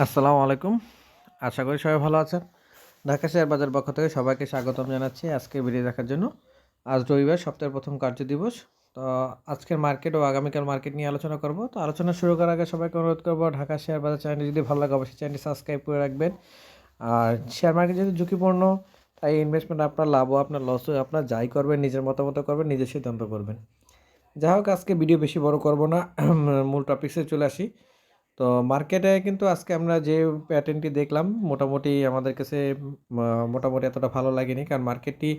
আসসালামু আলাইকুম। আশা করি সবাই ভালো আছেন। ঢাকা শেয়ার বাজার পক্ষ থেকে সবাইকে স্বাগতম জানাচ্ছি আজকের ভিডিও দেখার জন্য। আজ রবিবার সপ্তাহের প্রথম কার্যদিবস। তো আজকের মার্কেট ও আগামীকাল মার্কেট নিয়ে আলোচনা করব। তো আলোচনা শুরু করার আগে সবাইকে অনুরোধ করব ঢাকা শেয়ার বাজার চ্যানেলটি যদি ভালো লাগে অবশ্যই চ্যানেলটি সাবস্ক্রাইব করে রাখবেন। আর শেয়ার মার্কেট যেহেতু ঝুঁকিপূর্ণ, তাই ইনভেস্টমেন্ট আপনার লাভ ও আপনার লসও আপনার যাই করবেন নিজের মতামত করবেন, নিজের সিদ্ধান্ত করবেন। যাই হোক, আজকে ভিডিও বেশি বড় করব না, মূল টপিকসে চলে আসি। তো মার্কেটে কিন্তু আজকে আমরা যে প্যাটার্নটি দেখলাম মোটামুটি আমাদের কাছে মোটামুটি এতটা ভালো লাগেনি, কারণ মার্কেটটি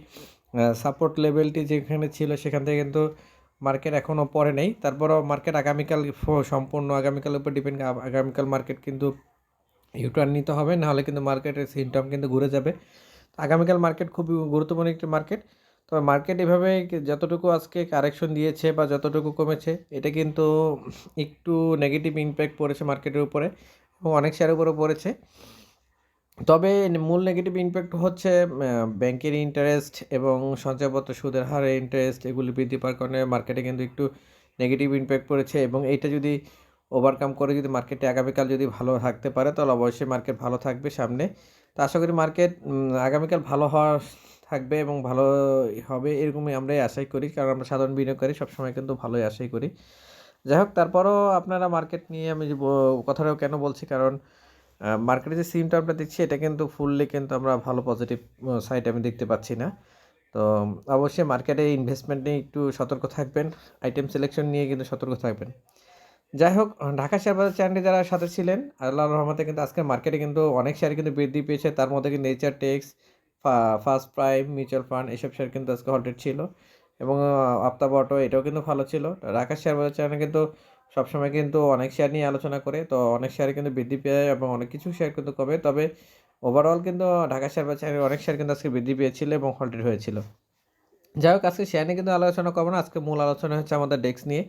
সাপোর্ট লেভেলটি যেখানে ছিল সেখান থেকে কিন্তু মার্কেট এখনও পরে নেই। তারপরও মার্কেট আগামীকাল সম্পূর্ণ আগামীকালের উপর ডিপেন্ড। আগামীকাল মার্কেট কিন্তু ইউটার্ন নিতে হবে, নাহলে কিন্তু মার্কেটের সিমটম কিন্তু ঘুরে যাবে। আগামীকাল মার্কেট খুবই গুরুত্বপূর্ণ একটি মার্কেট। তবে মার্কেট এভাবে যতটুকু আজকে কারেকশন দিয়েছে বা যতটুকু কমেছে, এটা কিন্তু একটু নেগেটিভ ইমপ্যাক্ট পড়েছে মার্কেটের উপরে এবং অনেক শেয়ারের উপরে পড়েছে। তবে মূল নেগেটিভ ইমপ্যাক্ট হচ্ছে ব্যাংকের ইন্টারেস্ট এবং সঞ্চয়পত্র সুদের হারে ইন্টারেস্ট এগুলি বৃদ্ধি পাওয়ার কারণে মার্কেটে কিন্তু একটু নেগেটিভ ইমপ্যাক্ট পড়েছে, এবং এইটা যদি ওভারকাম করে যদি মার্কেটে আগামীকাল যদি ভালো থাকতে পারে তাহলে অবশ্যই মার্কেট ভালো থাকবে সামনে। তো আশা করি মার্কেট আগামীকাল ভালো হওয়া থাকবে এবং ভালো হবে এরকমই আমরাই আশাই করি, কারণ আমরা সাধারণ বিনিয়োগকারী সবসময় কিন্তু ভালোই আশাই করি। যাই হোক, তারপরও আপনারা মার্কেট নিয়ে আমি যে কথাটাও কেন বলছি, কারণ মার্কেটে যে সিমটা আমরা দেখছি এটা কিন্তু ফুললি কিন্তু আমরা ভালো পজিটিভ সাইড আমি দেখতে পাচ্ছি না। তো অবশ্যই মার্কেটে ইনভেস্টমেন্ট নিয়ে একটু সতর্ক থাকবেন, আইটেম সিলেকশন নিয়ে কিন্তু সতর্ক থাকবেন। যাই হোক, ঢাকা শেয়ার বাজার চ্যানেলটি যারা সাথে ছিলেন, আল্লাহর রহমতে কিন্তু আজকের মার্কেটে কিন্তু অনেক শেয়ার কিন্তু বৃদ্ধি পেয়েছে। তার মধ্যে কিন্তু Nature Tex, first prime, mutual fund এসব শেয়ার কিন্তু আজকে হল্টেড ছিল, এবং আফতাব অটো এটাও কিন্তু ভালো ছিল। ঢাকা শেয়ার বাজার চ্যানেল কিন্তু সবসময় কিন্তু অনেক শেয়ার নিয়ে আলোচনা করে, তো অনেক শেয়ার কিন্তু বৃদ্ধি পেয়ে এবং অনেক কিছু শেয়ার কিন্তু কমে। তবে ওভারঅল কিন্তু ঢাকা শেয়ার বাজার চ্যানেল অনেক শেয়ার কিন্তু আজকে বৃদ্ধি পেয়েছিল এবং হল্টেড হয়েছিল। যাই হোক, আজকে শেয়ার নিয়ে কিন্তু আলোচনা করবো না, আজকে মূল আলোচনা হচ্ছে আমাদের ডেস্ক নিয়ে।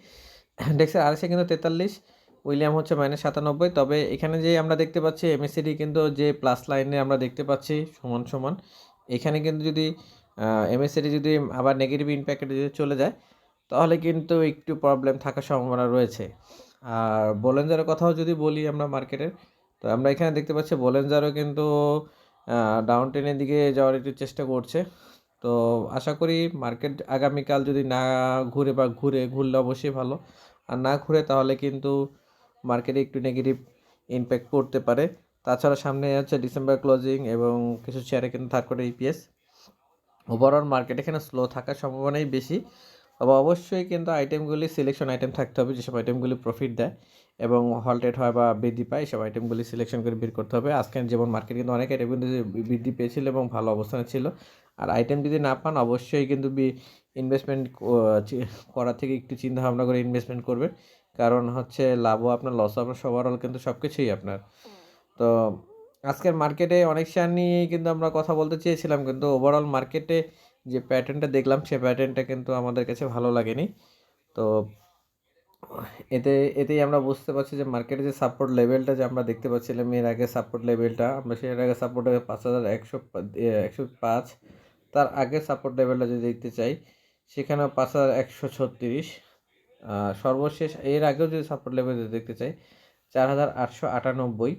ডেক্সের আরএসআই কিন্তু 43, উইলিয়াম হচ্ছে -97। তবে এখানে যে আমরা দেখতে পাচ্ছি এমএসিডি কিন্তু যে প্লাস লাইনে আমরা দেখতে পাচ্ছি সমান সমান, এখানে কিন্তু যদি এমএসিডি যদি আবার নেগেটিভ ইম্প্যাক্টে যদি চলে যায় তাহলে কিন্তু একটু প্রবলেম থাকার সম্ভাবনা রয়েছে। আর বোলেঞ্জারের কথাও যদি বলি আমরা মার্কেটের, তো আমরা এখানে দেখতে পাচ্ছি বোলেঞ্জারও কিন্তু ডাউন ট্রেনের দিকে যাওয়ার একটু চেষ্টা করছে। তো আশা করি মার্কেট আগামীকাল যদি না ঘুরে বা ঘুরলে অবশ্যই ভালো, আর না ঘুরে তাহলে কিন্তু মার্কেটে একটু নেগেটিভ ইমপ্যাক্ট পড়তে পারে। তাছাড়া সামনে হচ্ছে ডিসেম্বর ক্লোজিং এবং কিছু শেয়ারে কিন্তু third quarter EPS. Overall market এখানে স্লো থাকার সম্ভাবনাই বেশি। তবে অবশ্যই কিন্তু আইটেমগুলি সিলেকশন আইটেম থাকতে হবে, যেসব আইটেমগুলি প্রফিট দেয় এবং হল্টেড হয় বা বৃদ্ধি পায়, এসব আইটেমগুলি সিলেকশন করে বের করতে হবে। আজকের যেমন মার্কেট কিন্তু অনেক আইটেম কিন্তু বৃদ্ধি পেয়েছিল এবং ভালো অবস্থানে ছিল। আর আইটেম যদি না পান অবশ্যই কিন্তু ইনভেস্টমেন্ট করা থেকে একটু চিন্তা ভাবনা করে ইনভেস্টমেন্ট করবেন, কারণ হচ্ছে লাভও আপনার লসও আপনার ওভারঅল কিন্তু সব কিছুই আপনার। তো আজকের মার্কেটে অনেক শেয়ার নিয়েই কিন্তু আমরা কথা বলতে চেয়েছিলাম, কিন্তু ওভারঅল মার্কেটে যে প্যাটার্নটা দেখলাম সে প্যাটার্নটা কিন্তু আমাদের কাছে ভালো লাগেনি। তো এতেই আমরা বুঝতে পারছি যে মার্কেটে যে সাপোর্ট লেভেলটা যে আমরা দেখতে পাচ্ছিলাম এর আগে, সাপোর্ট লেভেলটা আমরা এর আগে সাপোর্ট 5105, তার আগে সাপোর্ট লেভেলটা যদি দেখতে চাই সেখানে 5136, সর্বশেষ এর আগেও যদি সাপোর্ট লেভেল দেখতে চাই 4898।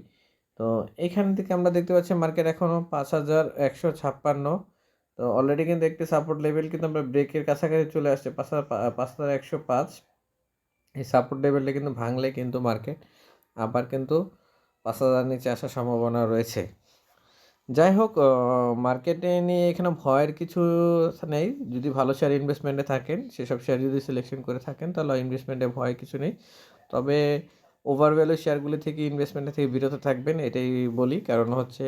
তো এইখান থেকে আমরা দেখতে পাচ্ছি মার্কেট এখনও 5156। তো অলরেডি কিন্তু একটি সাপোর্ট লেভেল কিন্তু আমরা ব্রেকের কাছাকাছি চলে আসছে 5105। এই সাপোর্ট লেভেলটা কিন্তু ভাঙলে কিন্তু মার্কেট আবার কিন্তু 5000 নিচে আসার সম্ভাবনা রয়েছে। যাই হোক, মার্কেটে নিয়ে এখানে ভয়ের কিছু নেই। যদি ভালো শেয়ার ইনভেস্টমেন্টে থাকেন, সেসব শেয়ার যদি সিলেকশন করে থাকেন তাহলে ইনভেস্টমেন্টে ভয় কিছু নেই। তবে ওভারভ্যালু শেয়ারগুলি থেকে ইনভেস্টমেন্টের থেকে বিরত থাকবেন, এটাই বলি। কারণ হচ্ছে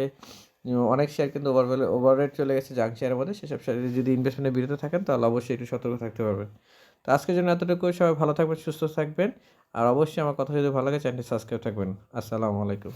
অনেক শেয়ার কিন্তু ওভাররেট চলে গেছে জাঙ্ক শেয়ারের মধ্যে, সেসব শেয়ারে যদি ইনভেস্টমেন্টে বিরত থাকেন তাহলে অবশ্যই একটু সতর্ক থাকতে পারবেন। তো আজকের জন্য এতটুকু, সবাই ভালো থাকবেন, সুস্থ থাকবেন, আর অবশ্যই আমার কথা যদি ভালো লাগে চ্যানেলটি সাবস্ক্রাইব থাকবেন। আসসালামু আলাইকুম।